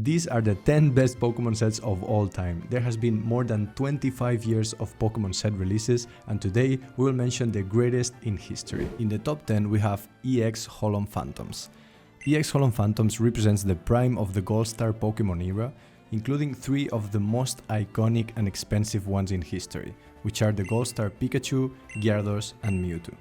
These are the 10 best Pokemon sets of all time. There has been more than 25 years of Pokemon set releases, and today we will mention the greatest in history. In the top 10 we have EX Holon Phantoms. EX Holon Phantoms represents the prime of the Gold Star Pokemon era, including 3 of the most iconic and expensive ones in history, which are the Gold Star Pikachu, Gyarados and Mewtwo.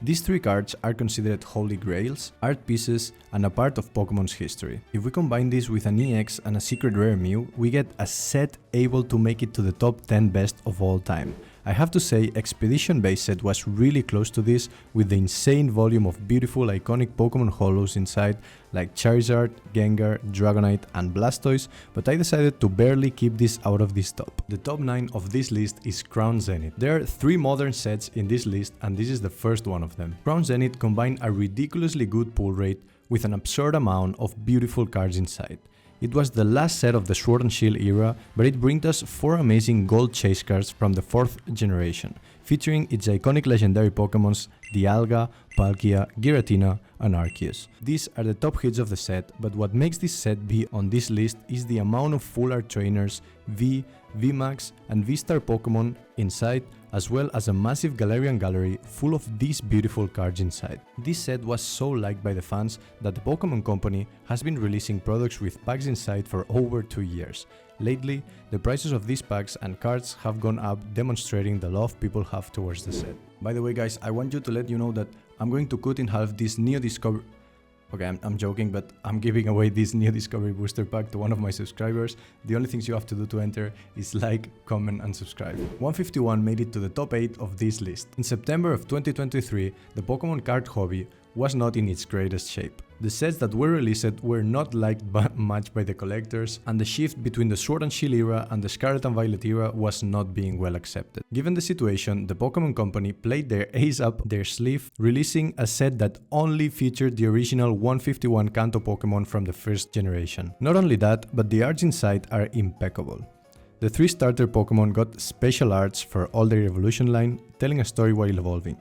These 3 cards are considered holy grails, art pieces, and a part of Pokemon's history. If we combine this with an EX and a secret rare Mew, we get a set able to make it to the top 10 best of all time. I have to say, Expedition base set was really close to this, with the insane volume of beautiful iconic Pokemon holos inside, like Charizard, Gengar, Dragonite and Blastoise, but I decided to barely keep this out of this top. The top 9 of this list is Crown Zenith. There are 3 modern sets in this list and this is the first one of them. Crown Zenith combine a ridiculously good pull rate with an absurd amount of beautiful cards inside. It was the last set of the Sword and Shield era, but it brings us 4 amazing gold chase cards from the 4th generation, featuring its iconic legendary Pokemons Dialga, Palkia, Giratina and Arceus. These are the top hits of the set, but what makes this set be on this list is the amount of full art trainers, V, VMAX and V-Star Pokemon inside, as well as a massive Galarian gallery full of these beautiful cards inside. This set was so liked by the fans that the Pokemon Company has been releasing products with packs inside for over 2 years. Lately, the prices of these packs and cards have gone up, demonstrating the love people have towards the set. By the way guys, I want you to let you know that I'm going to cut in half this Neo Discovery... Okay, I'm joking, but I'm giving away this Neo Discovery Booster Pack to one of my subscribers. The only things you have to do to enter is like, comment and subscribe. 151 made it to the top 8 of this list. In September of 2023, the Pokemon card hobby was not in its greatest shape. The sets that were released were not liked much by the collectors, and the shift between the Sword and Shield era and the Scarlet and Violet era was not being well accepted. Given the situation, the Pokemon Company played their ace up their sleeve, releasing a set that only featured the original 151 Kanto Pokemon from the first generation. Not only that, but the arts inside are impeccable. The 3 starter Pokemon got special arts for all their evolution line, telling a story while evolving.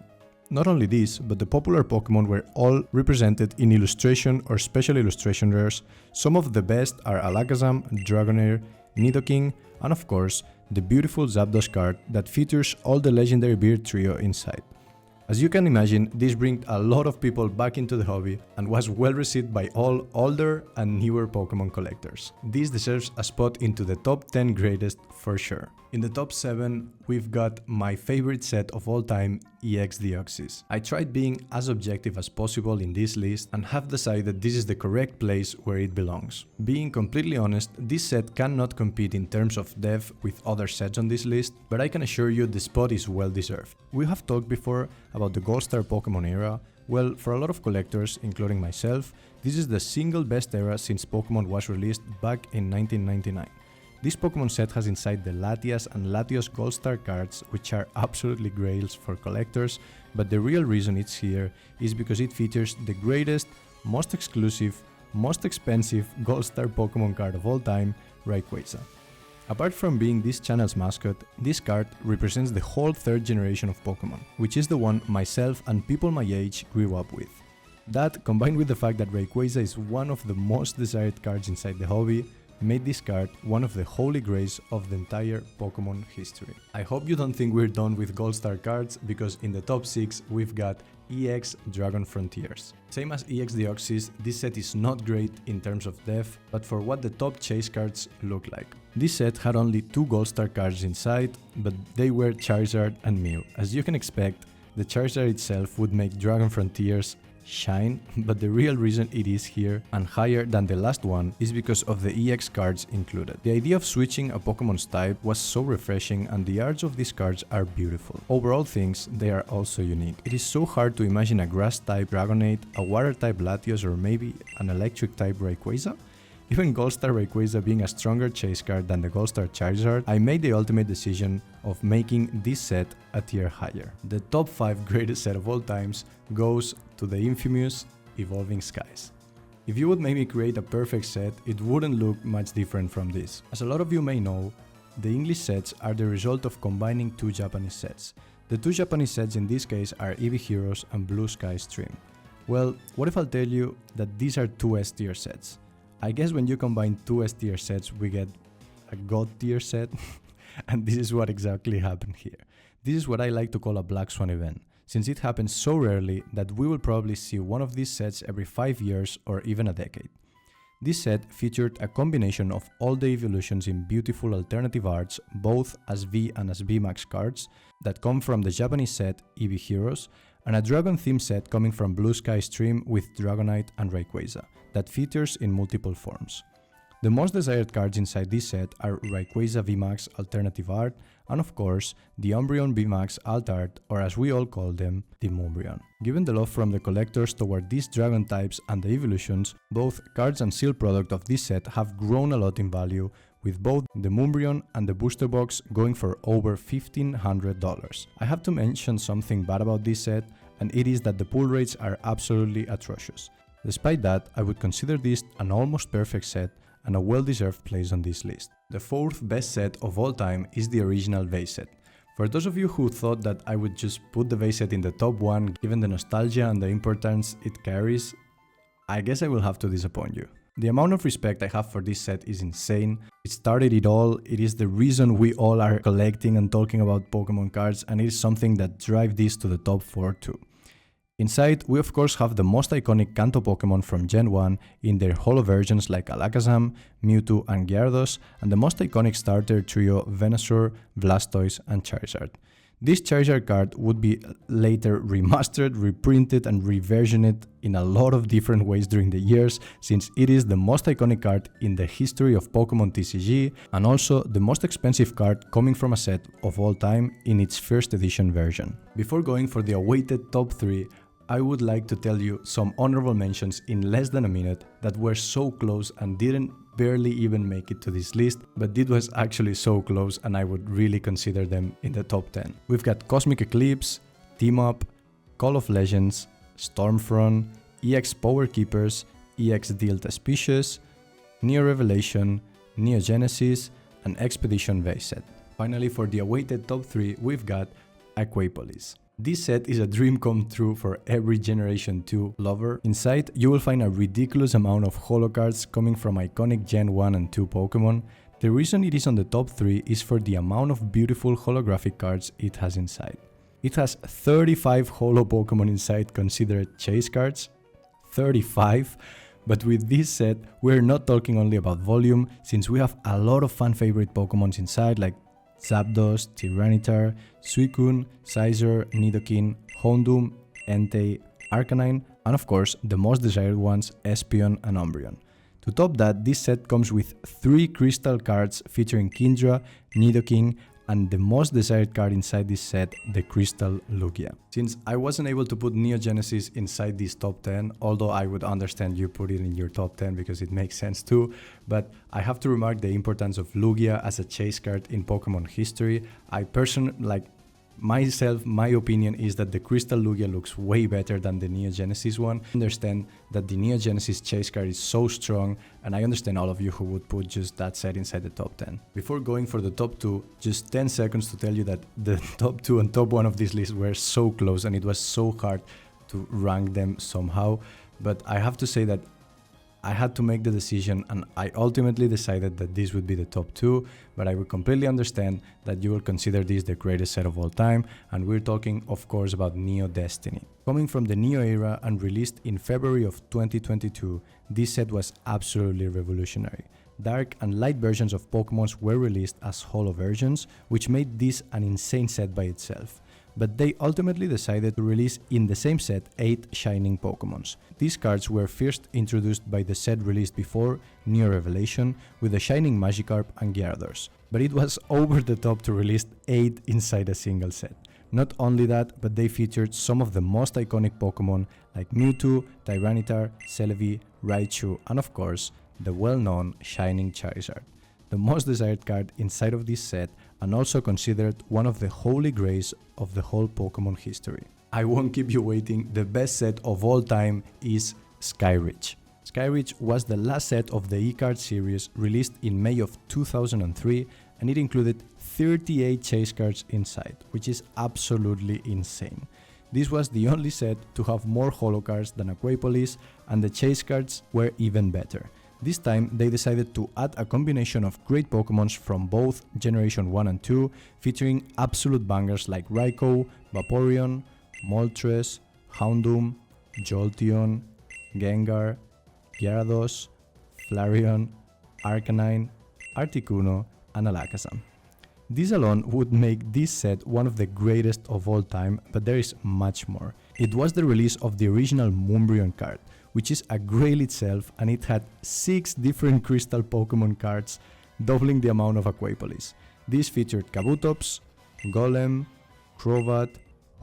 Not only this, but the popular Pokemon were all represented in illustration or special illustration rares. Some of the best are Alakazam, Dragonair, Nidoking, and of course, the beautiful Zapdos card that features all the legendary Beard trio inside. As you can imagine, this brought a lot of people back into the hobby and was well received by all older and newer Pokemon collectors. This deserves a spot into the top 10 greatest for sure. In the top 7, we've got my favorite set of all time, EX Deoxys. I tried being as objective as possible in this list and have decided this is the correct place where it belongs. Being completely honest, this set cannot compete in terms of depth with other sets on this list, but I can assure you the spot is well deserved. We have talked before about the Gold Star Pokemon era. Well, for a lot of collectors, including myself, this is the single best era since Pokemon was released back in 1999. This Pokemon set has inside the Latias and Latios Gold Star cards, which are absolutely grails for collectors, but the real reason it's here is because it features the greatest, most exclusive, most expensive Gold Star Pokemon card of all time, Rayquaza. Apart from being this channel's mascot, this card represents the whole 3rd generation of Pokemon, which is the one myself and people my age grew up with. That, combined with the fact that Rayquaza is one of the most desired cards inside the hobby, made this card one of the holy grails of the entire Pokemon history. I hope you don't think we're done with Gold Star cards, because in the top 6 we've got EX Dragon Frontiers. Same as EX Deoxys, this set is not great in terms of depth, but for what the top chase cards look like. This set had only 2 Gold Star cards inside, but they were Charizard and Mew. As you can expect, the Charizard itself would make Dragon Frontiers shine, but the real reason it is here and higher than the last one is because of the EX cards included. The idea of switching a Pokemon's type was so refreshing, and the arts of these cards are beautiful. Overall things, they are also unique. It is so hard to imagine a grass type Dragonite, a water type Latios, or maybe an electric type Rayquaza. Even Gold Star Rayquaza being a stronger chase card than the Gold Star Charizard, I made the ultimate decision of making this set a tier higher. The top 5 greatest set of all times goes to the infamous Evolving Skies. If you would maybe create a perfect set, it wouldn't look much different from this. As a lot of you may know, the English sets are the result of combining 2 Japanese sets. The 2 Japanese sets in this case are Eevee Heroes and Blue Sky Stream. Well, what if I'll tell you that these are 2 S tier sets? I guess when you combine two S tier sets, we get a God tier set, and this is what exactly happened here. This is what I like to call a Black Swan event, since it happens so rarely that we will probably see one of these sets every 5 years or even a decade. This set featured a combination of all the evolutions in beautiful alternative arts, both as V and as VMAX cards, that come from the Japanese set EV Heroes, and a dragon theme set coming from Blue Sky Stream with Dragonite and Rayquaza, that features in multiple forms. The most desired cards inside this set are Rayquaza VMAX Alternative Art, and of course, the Umbreon VMAX Alt Art, or as we all call them, the Umbreon. Given the love from the collectors toward these dragon types and the evolutions, both cards and sealed product of this set have grown a lot in value, with both the Umbreon and the booster box going for over $1,500. I have to mention something bad about this set, and it is that the pull rates are absolutely atrocious. Despite that, I would consider this an almost perfect set and a well-deserved place on this list. The fourth best set of all time is the original vase set. For those of you who thought that I would just put the vase set in the top 1 given the nostalgia and the importance it carries, I guess I will have to disappoint you. The amount of respect I have for this set is insane. It started it all, it is the reason we all are collecting and talking about Pokemon cards, and it is something that drives this to the top 4 too. Inside, we of course have the most iconic Kanto Pokemon from Gen 1 in their holo versions like Alakazam, Mewtwo and Gyarados, and the most iconic starter trio Venusaur, Blastoise and Charizard. This Charizard card would be later remastered, reprinted and reversioned in a lot of different ways during the years, since it is the most iconic card in the history of Pokemon TCG and also the most expensive card coming from a set of all time in its first edition version. Before going for the awaited top 3, I would like to tell you some honorable mentions in less than a minute that were so close and didn't barely even make it to this list, but it was actually so close and I would really consider them in the top 10. We've got Cosmic Eclipse, Team Up, Call of Legends, Stormfront, EX Power Keepers, EX Delta Species, Neo Revelation, Neo Genesis, and Expedition Vase set. Finally, for the awaited top 3, we've got Aquapolis. This set is a dream come true for every Generation 2 lover. Inside, you will find a ridiculous amount of holo cards coming from iconic Gen 1 and 2 Pokemon. The reason it is on the top 3 is for the amount of beautiful holographic cards it has inside. It has 35 holo Pokemon inside considered chase cards. 35? But with this set, we're not talking only about volume, since we have a lot of fan favorite Pokemons inside like Zapdos, Tyranitar, Suicune, Scizor, Nidoking, Houndoom, Entei, Arcanine, and of course the most desired ones, Espeon and Umbreon. To top that, this set comes with 3 crystal cards featuring Kingdra, Nidoking, and the most desired card inside this set, the Crystal Lugia. Since I wasn't able to put Neo Genesis inside this top 10, although I would understand you put it in your top 10 because it makes sense too, but I have to remark the importance of Lugia as a chase card in Pokemon history. I personally, my opinion is that the Crystal Lugia looks way better than the Neo Genesis one. I understand that the Neo Genesis chase card is so strong, and I understand all of you who would put just that set inside the top 10. Before going for the top 2, just 10 seconds to tell you that the top 2 and top 1 of this list were so close and it was so hard to rank them somehow, but I have to say that I had to make the decision and I ultimately decided that this would be the top 2, but I would completely understand that you will consider this the greatest set of all time, and we're talking of course about Neo Destiny. Coming from the Neo era and released in February of 2022, this set was absolutely revolutionary. Dark and light versions of Pokemon were released as holo versions, which made this an insane set by itself. But they ultimately decided to release in the same set 8 Shining Pokemons. These cards were first introduced by the set released before, Neo Revelation, with the Shining Magikarp and Gyarados. But it was over the top to release 8 inside a single set. Not only that, but they featured some of the most iconic Pokemon like Mewtwo, Tyranitar, Celebi, Raichu, and of course, the well-known Shining Charizard. The most desired card inside of this set, and also considered one of the holy grails of the whole Pokemon history. I won't keep you waiting, the best set of all time is Skyridge. Skyridge was the last set of the E-Card series released in May of 2003, and it included 38 chase cards inside, which is absolutely insane. This was the only set to have more holo cards than Aquapolis, and the chase cards were even better. This time they decided to add a combination of great Pokémons from both Generation 1 and 2, featuring absolute bangers like Raikou, Vaporeon, Moltres, Houndoom, Jolteon, Gengar, Gyarados, Flareon, Arcanine, Articuno, and Alakazam. This alone would make this set one of the greatest of all time, but there is much more. It was the release of the original Moonbryon card, which is a grail itself, and it had 6 different crystal Pokemon cards, doubling the amount of Aquapolis. This featured Kabutops, Golem, Crobat,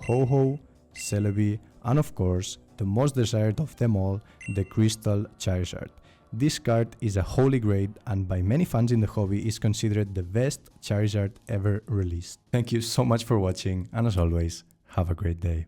Ho-Oh, Celebi, and of course, the most desired of them all, the Crystal Charizard. This card is a holy grail and by many fans in the hobby is considered the best Charizard ever released. Thank you so much for watching, and as always, have a great day.